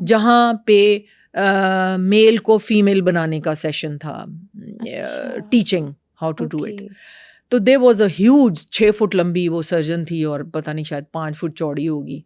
جہاں پہ میل کو فیمیل بنانے کا سیشن تھا, teaching how to do it. تو there was a huge, 6 feet لمبی وہ سرجن تھی, اور پتہ نہیں شاید 5 فٹ چوڑی ہوگی.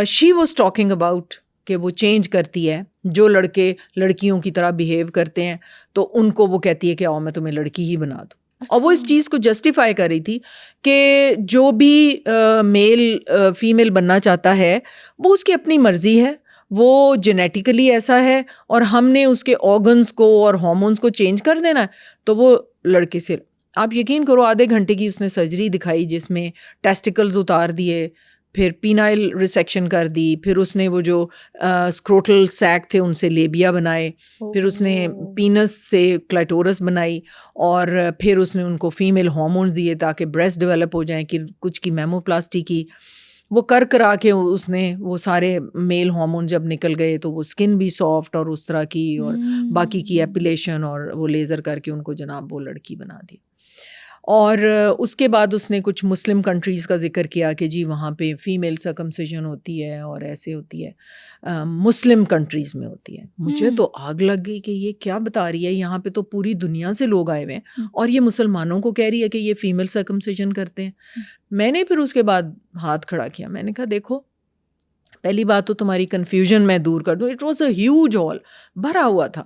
شی واز ٹاکنگ اباؤٹ کہ وہ چینج کرتی ہے, جو لڑکے لڑکیوں کی طرح بیہیو کرتے ہیں تو ان کو وہ کہتی ہے کہ آؤ میں تمہیں لڑکی ہی بنا دوں. اور وہ اس چیز کو جسٹیفائی کر رہی تھی کہ جو بھی میل فیمیل بننا چاہتا ہے وہ اس کی اپنی مرضی ہے, وہ جینیٹیکلی ایسا ہے, اور ہم نے اس کے آرگنس کو اور ہارمونس کو چینج کر دینا ہے تو وہ لڑکے سے. آپ یقین کرو, آدھے گھنٹے کی اس نے سرجری دکھائی جس میں ٹیسٹیکلز اتار دیے, پھر پینائل ریسیکشن کر دی, پھر اس نے وہ جو اسکروٹل سیک تھے ان سے لیبیا بنائے, پھر اس نے پینس سے کلیٹورس بنائی, اور پھر اس نے ان کو فیمیل ہارمونز دیے تاکہ بریسٹ ڈیولپ ہو جائیں, کہ کچھ کی میموپلاسٹی کی. وہ کرا کے اس نے وہ سارے میل ہارمون جب نکل گئے تو وہ اسکن بھی سافٹ اور اس طرح کی, اور باقی کی ایپیلیشن اور وہ لیزر کر کے ان کو جناب وہ لڑکی بنا دی. اور اس کے بعد اس نے کچھ مسلم کنٹریز کا ذکر کیا کہ جی وہاں پہ فیمیل سرکمسیشن ہوتی ہے اور ایسے ہوتی ہے, مسلم کنٹریز میں ہوتی ہے. مجھے تو آگ لگ گئی کہ یہ کیا بتا رہی ہے, یہاں پہ تو پوری دنیا سے لوگ آئے ہوئے ہیں اور یہ مسلمانوں کو کہہ رہی ہے کہ یہ فیمیل سرکمسیشن کرتے ہیں. میں نے پھر اس کے بعد ہاتھ کھڑا کیا, میں نے کہا دیکھو پہلی بات تو تمہاری کنفیوژن میں دور کر دوں. It was a huge hall, بھرا ہوا تھا.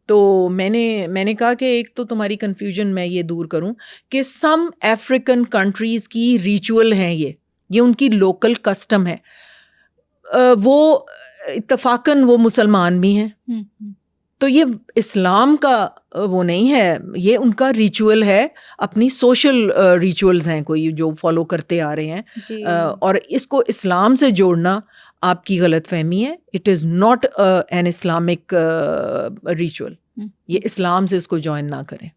تو میں نے کہا کہ ایک تو تمہاری کنفیوژن میں یہ دور کروں کہ سم افریقن کنٹریز کی ریچول ہیں, یہ ان کی لوکل کسٹم ہے, وہ اتفاقاً وہ مسلمان بھی ہیں, تو یہ اسلام کا وہ نہیں ہے, یہ ان کا ریچول ہے, اپنی سوشل ریچولز ہیں کوئی جو فالو کرتے آ رہے ہیں, اور اس کو اسلام سے جوڑنا آپ کی غلط فہمی ہے. It is not an Islamic ritual, یہ اسلام سے اس کو جوائن نہ کریں,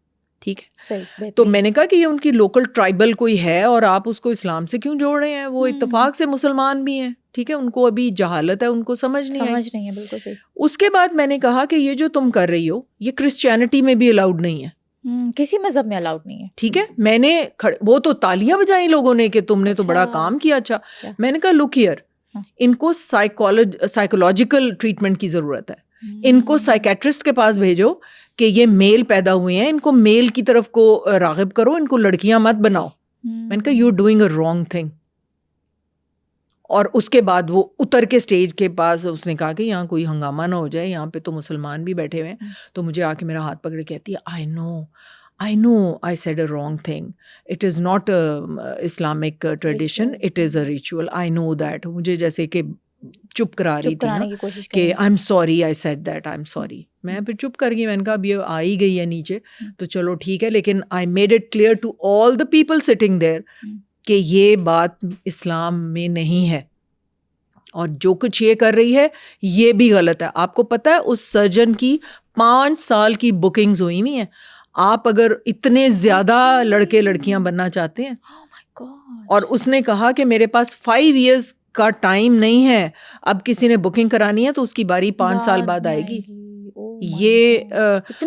ٹھیک ہے. تو میں نے کہا کہ یہ ان کی لوکل ٹرائبل کوئی ہے اور آپ اس کو اسلام سے کیوں جوڑ رہے ہیں, وہ اتفاق سے مسلمان بھی ہیں, ٹھیک ہے, ان کو ابھی جہالت ہے, ان کو سمجھ نہیں ہے. بالکل صحیح. اس کے بعد میں نے کہا کہ یہ جو تم کر رہی ہو یہ کرسچینٹی میں بھی الاؤڈ نہیں ہے, کسی مذہب میں الاؤڈ نہیں ہے, ٹھیک ہے. میں نے وہ تو تالیاں بجائیں لوگوں نے کہ تم نے تو بڑا کام کیا. اچھا, میں نے کہا لک ہیئر, ان کو سائیکولوجیکل ٹریٹمنٹ کی ضرورت ہے, ان کو سائیکیٹرسٹ کے پاس بھیجو کہ یہ میل پیدا ہوئے ہیں, ان کو میل کی طرف کو راغب کرو, ان کو لڑکیاں مت بناؤ. میں نے کہا you doing a wrong thing. اور اس کے بعد وہ اتر کے اسٹیج کے پاس اس نے کہا کہ یہاں کوئی ہنگامہ نہ ہو جائے, یہاں پہ تو مسلمان بھی بیٹھے ہوئے ہیں. تو مجھے آ کے میرا ہاتھ پکڑ کے کہتی ہے I know I said a wrong thing. It is not a Islamic tradition. It is a ritual. I know that. مجھے جیسے کہ چپ کرا رہی تھی نا کہ I'm sorry I said that. I'm sorry. میں پھر چپ کر گئی. میں نے کہا اب یہ آ ہی گئی ہے نیچے تو چلو ٹھیک ہے, لیکن I made it clear to all the people sitting there کہ یہ بات اسلام میں نہیں ہے, اور جو کچھ یہ کر رہی ہے یہ بھی غلط ہے. آپ کو پتہ ہے اس سرجن کی 5 سال کی بکنگز ہوئی ہوئی ہیں. آپ اگر اتنے زیادہ لڑکے لڑکیاں بننا چاہتے ہیں, اور اس نے کہا کہ میرے پاس 5 years کا ٹائم نہیں ہے, اب کسی نے بکنگ کرانی ہے تو اس کی باری 5 سال بعد آئے گی. یہ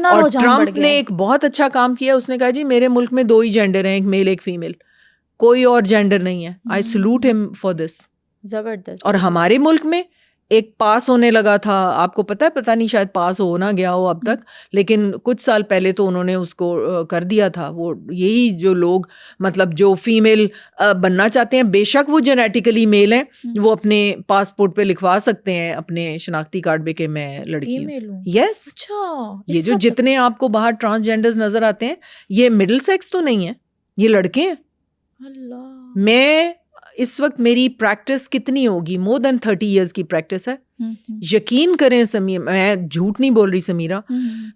اور ٹرمپ نے ایک بہت اچھا کام کیا. اس نے کہا جی میرے ملک میں 2 ہی جینڈر ہیں, ایک میل ایک فیمیل, کوئی اور جینڈر نہیں ہے. آئی سلوٹ ہم فار دس. زبردست. اور ہمارے ملک میں ایک پاس ہونے لگا تھا, آپ کو پتہ نہیں شاید پاس ہو نہ گیا ہو اب تک, لیکن کچھ سال پہلے تو انہوں نے اس کو کر دیا تھا. وہ یہی جو لوگ مطلب جو فیمیل بننا چاہتے ہیں, بے شک وہ جینیٹیکلی میل ہیں, وہ اپنے پاسپورٹ پہ لکھوا سکتے ہیں اپنے شناختی کارڈ پہ کہ میں لڑکی ہوں. یس, یہ جو جتنے آپ کو باہر ٹرانسجینڈرز نظر آتے ہیں یہ مڈل سیکس تو نہیں ہے, یہ لڑکے ہیں. میں اس وقت میری پریکٹس کتنی ہوگی, more than 30 years کی پریکٹس ہے. یقین کریں سمیر, میں جھوٹ نہیں بول رہی سمیرہ,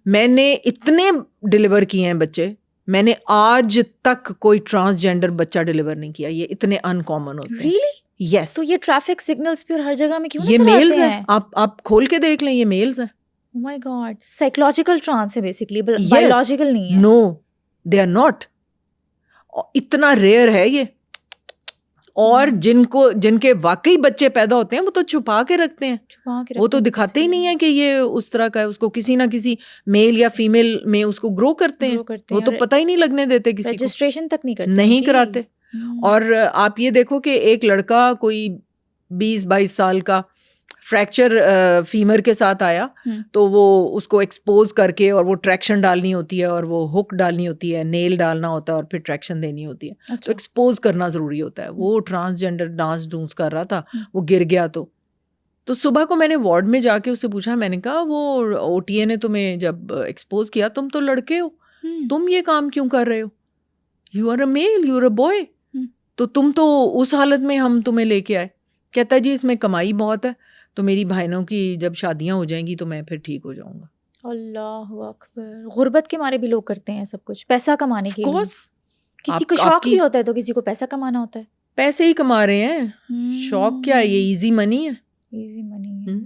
میں نے اتنے ڈیلیور کیے ہیں بچے, میں نے آج تک کوئی ٹرانسجینڈر بچہ ڈیلیور نہیں کیا. یہ اتنے ان کامن ہوتے ہیں. یس. تو یہ ٹریفک سگنلز پہ اور ہر جگہ میں کیوں یہ میلز ہیں, آپ کھول کے دیکھ لیں, یہ میلز ہیں. Oh my God, psychological trans ہے بیسیکلی, بایولوجیکل نہیں ہے. No they are not. اتنا ریئر ہے یہ. اور جن کے واقعی بچے پیدا ہوتے ہیں وہ تو چھپا کے رکھتے ہیں, وہ تو دکھاتے ہی نہیں ہے کہ یہ اس طرح کا ہے. اس کو کسی نہ کسی میل یا فیمیل میں اس کو گرو کرتے ہیں, وہ تو پتہ ہی نہیں لگنے دیتے, کسی رجسٹریشن تک نہیں کراتے. اور آپ یہ دیکھو کہ ایک لڑکا کوئی 20-22 سال کا فریکچر فیمر کے ساتھ آیا, تو وہ اس کو ایکسپوز کر کے, اور وہ ٹریکشن ڈالنی ہوتی ہے, اور وہ ہک ڈالنی ہوتی ہے, نیل ڈالنا ہوتا ہے, اور پھر ٹریکشن دینی ہوتی ہے. تو ایکسپوز کرنا ضروری ہوتا ہے. وہ ٹرانسجینڈر ڈانس ڈونس کر رہا تھا, وہ گر گیا. تو صبح کو میں نے وارڈ میں جا کے اس سے پوچھا, میں نے کہا وہ او ٹی اے نے تمہیں جب ایکسپوز کیا, تم تو لڑکے ہو, تم یہ کام کیوں کر رہے ہو؟ You are a male, you are a boy, تو تم تو اس حالت میں ہم تمہیں لے کے آئے. کہتا ہے جی اس میں کمائی بہت ہے, تو میری بہنوں کی جب شادیاں ہو جائیں گی تو میں پھر ٹھیک ہو جاؤں گا. اللہ اکبر. غربت کے مارے بھی لوگ کرتے ہیں سب کچھ پیسہ کمانے کے لیے. کسی کو شوق بھی ہوتا ہے تو کسی کو پیسہ کمانا ہوتا ہے. پیسے ہی کما رہے ہیں, شوق کیا ہے, یہ ایزی منی ہے. Easy money.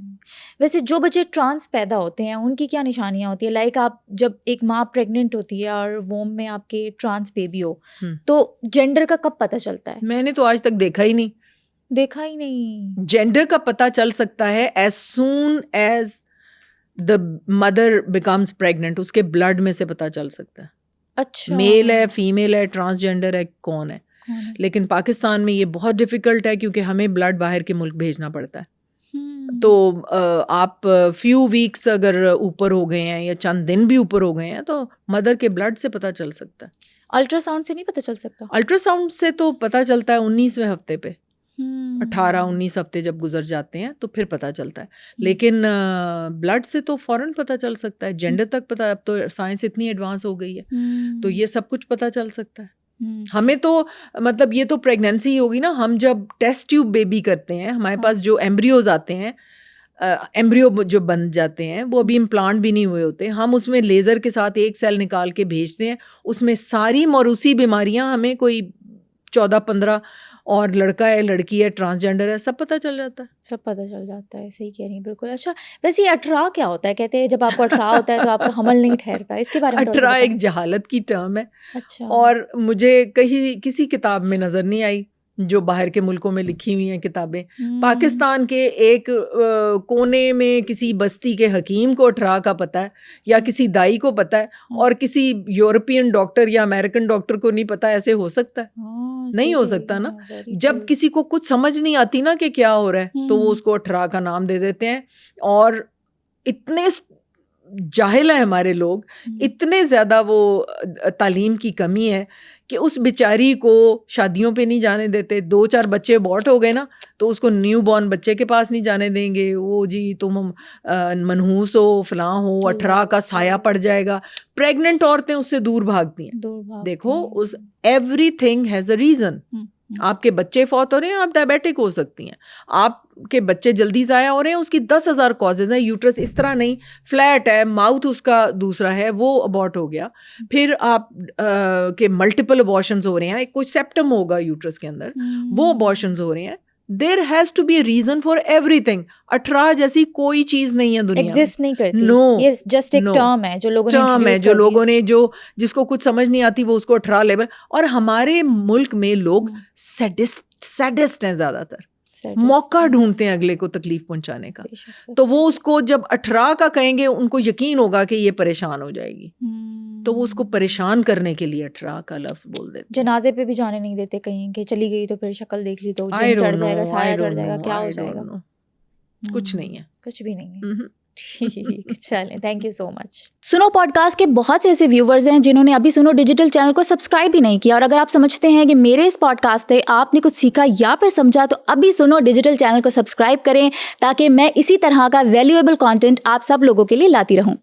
ویسے جو بچے ٹرانس پیدا ہوتے ہیں ان کی کیا نشانیاں ہوتی ہیں؟ لائک آپ جب ایک ماں پریگننٹ ہوتی ہے اور ووم میں آپ کے ٹرانس بیبی ہو, تو جینڈر کا کب پتہ چلتا ہے؟ میں نے تو آج تک دیکھا ہی نہیں. جینڈر کا پتہ چل سکتا ہے as soon as the mother becomes pregnant, اس کے بلڈ میں سے پتہ چل سکتا ہے. اچھا, میل ہے, فیمیل ہے, ٹرانسجینڈر ہے, کون ہے. لیکن پاکستان میں یہ بہت ڈیفیکلٹ ہے کیونکہ ہمیں بلڈ باہر کے ملک بھیجنا پڑتا ہے. تو آپ فیو ویکس اگر اوپر ہو گئے ہیں یا چند دن بھی اوپر ہو گئے ہیں تو مدر کے بلڈ سے پتہ چل سکتا ہے. الٹرا ساؤنڈ سے نہیں پتہ چل سکتا؟ الٹرا ساؤنڈ سے تو پتہ چلتا ہے 19ویں ہفتے پہ, 18-19 ہفتے جب گزر جاتے ہیں تو پھر پتہ چلتا ہے. لیکن بلڈ سے تو فوراً پتہ چل سکتا ہے. جینڈر تک پتہ, اب تو سائنس اتنی ایڈوانس ہو گئی ہے تو یہ سب کچھ پتہ چل سکتا ہے. ہمیں تو مطلب یہ تو پریگنینسی ہی ہوگی نا. ہم جب ٹیسٹ ٹیوب بیبی کرتے ہیں, ہمارے پاس جو ایمبریوز آتے ہیں, ایمبریو جو بن جاتے ہیں وہ ابھی امپلانٹ بھی نہیں ہوئے ہوتے, ہم اس میں لیزر کے ساتھ ایک سیل نکال کے بھیجتے ہیں, اس میں ساری موروثی بیماریاں ہمیں کوئی 14-15 اور لڑکا ہے لڑکی ہے ٹرانسجینڈر ہے سب پتہ چل جاتا ہے. سب پتہ چل جاتا ہے, صحیح کہہ رہی ہیں بالکل. اچھا ویسے یہ 18 کیا ہوتا ہے؟ کہتے ہیں جب آپ کو 18 ہوتا ہے تو آپ کا حمل نہیں ٹھہرتا, اس کے بارے میں 18 ایک جہالت کی ٹرم ہے. اچھا. اور مجھے کہیں کسی کتاب میں نظر نہیں آئی جو باہر کے ملکوں میں لکھی ہوئی ہیں کتابیں. پاکستان کے ایک کونے میں کسی بستی کے حکیم کو 18 کا پتہ ہے, یا کسی دائی کو پتہ ہے, اور کسی یورپین ڈاکٹر یا امریکن ڈاکٹر کو نہیں پتہ. ایسے ہو سکتا ہے؟ نہیں ہو سکتا نا. جب کسی کو کچھ سمجھ نہیں آتی نا کہ کیا ہو رہا ہے تو وہ اس کو 18 کا نام دے دیتے ہیں. اور اتنے جاہل ہیں ہمارے لوگ, اتنے زیادہ وہ تعلیم کی کمی ہے کہ اس بیچاری کو شادیوں پہ نہیں جانے دیتے. 2-4 بچے ابورٹ ہو گئے نا تو اس کو نیو بورن بچے کے پاس نہیں جانے دیں گے. وہ جی تم منحوس ہو فلاں ہو, 18 کا سایہ پڑ جائے گا. پریگننٹ عورتیں اس سے دور بھاگتی ہیں. دیکھو اس everything has a reason. آپ کے بچے فوت ہو رہے ہیں, آپ ڈائبیٹک ہو سکتی ہیں, آپ کے بچے جلدی ضائع ہو رہے ہیں, اس کی 10,000 کازز ہیں. یوٹرس اس طرح نہیں فلیٹ ہے, ماؤتھ اس کا دوسرا ہے, وہ ابورٹ ہو گیا. پھر آپ کے ملٹیپل ابارشنز ہو رہے ہیں, کوئی سیپٹم ہوگا یوٹرس کے اندر, وہ ابارشنز ہو رہے ہیں. There has to be a reason for everything. 18 جیسی کوئی چیز نہیں ہے دنیا میں, ایگزسٹ نہیں کرتی. نو, یہ جسٹ ایک ٹرم ہے جو لوگوں نے جس کو کچھ سمجھ نہیں آتی وہ اس کو 18 لیبل. اور ہمارے ملک میں لوگ سیڈسٹ ہیں, زیادہ تر موقع ڈھونڈتے ہیں اگلے کو تکلیف پہنچانے کا. تو وہ اس کو جب 18 کا کہیں گے ان کو یقین ہوگا کہ یہ پریشان ہو جائے گی, تو وہ اس کو پریشان کرنے کے لیے 18 کا لفظ بول دیتے. جنازے پہ بھی جانے نہیں دیتے کہیں کہ چلی گئی تو پھر شکل دیکھ لی تو جن چڑھ جائے گا, سایہ چڑھ جائے گا, کیا ہو جائے گا. کچھ نہیں ہے, کچھ بھی نہیں ہے. ٹھیک, چلیں, تھینک یو سو مچ. سنو پوڈ کاسٹ کے بہت سے ایسے ویورز ہیں جنہوں نے ابھی سنو ڈیجیٹل چینل کو سبسکرائب بھی نہیں کیا, اور اگر آپ سمجھتے ہیں کہ میرے اس پوڈ کاسٹ سے آپ نے کچھ سیکھا یا پھر سمجھا تو ابھی سنو ڈیجیٹل چینل کو سبسکرائب کریں تاکہ میں اسی طرح کا ویلیویبل کانٹینٹ آپ سب لوگوں کے لیے لاتی رہوں.